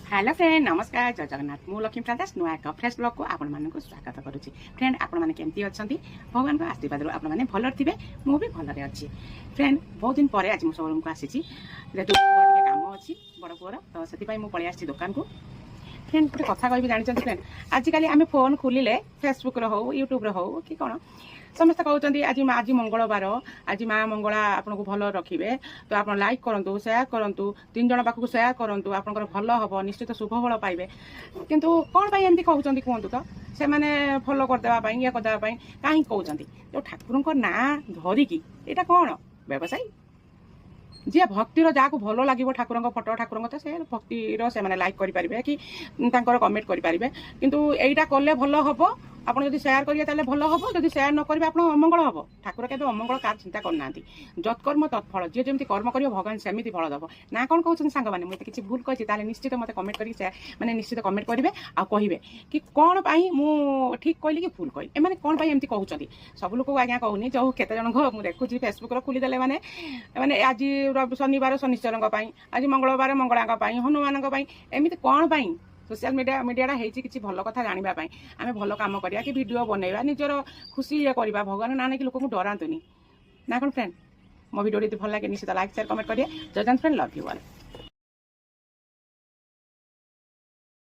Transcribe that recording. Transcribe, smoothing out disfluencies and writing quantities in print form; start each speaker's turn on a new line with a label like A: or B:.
A: Hello friend नमस्कार जय जगन्नाथ मु लक्ष्मी प्रकाश नुआ एक फ्रेश ब्लॉग को आपण मानक स्वागत करुच्ची। फ्रेंड आपण मैंने केमती अच्छा भगवान का आशीर्वाद आपण मैंने भल थे मुझे भलरे अच्छी। फ्रेंड बहुत दिन पर आज मुझे शोरूम को आसी काम अच्छी बड़ पुअर तो से पलि आसी दुकान को। फ्रेंड गोटे कथा कह जानते फ्रेंड आजिकल आम फोन खोलिले फेसबुक रो यूट्यूब रो कि कौन समस्त कहते आज आज मंगलवार आज माँ मंगला आपको भल रखिए तो आप लाइक करूँ सेयार करूँ 3 जन पाखक सेयार करूँ आपंकर भल हम निश्चित शुभ फल पाइबे किंतु कौन एमती कहते कहतु तो से मैंने फॉलो करदेवाई या करदेवाई कहीं कहते जो ठाकुर ना धरिकी यहाँ कौन व्यवसायी जी भक्तिर जहाँ भल लगे ठाकुर फटो ठाकुर तो से भक्तिर से मैंने लाइक करेंगे कि कमेंट करेंगे किंतु यहीटा कले भल हम आप सेयार करेंगे भल हम जब सेयार न करेंगे आप अमंगल हम ठाकुर के अमंगल कार चिंता करना जत्कर्म तत्फल जी जमी कर्म कर भगवान सेमती फल दब ना कौन कहते सांग मैंने मुझे किसी भूल कही निश्चित मत कमेंट कर मैंने निश्चित कमेंट करेंगे कहे कि कौन मु ठीक कहली कि भूल कहली एम कौन एमती कहते सब लोग आज्ञा कहूनी जो केते जन मुझे देखुची फेसबुक खोलीदे मैंने आज शनिवार शनिश्चर आज मंगलवार मंगला हनुमान एमती कौन सोशल मीडिया किसी भल कथा जानापी आम भल कम करा कि वीडियो बनवा निजर खुशी ये करवा भगवान ना नहीं लोक डरातुनि ना कौन फ्रेंड मो वीडियो भल लगे निश्चित लाइक शेयर कमेंट करिए जय Jagannath friend love you all.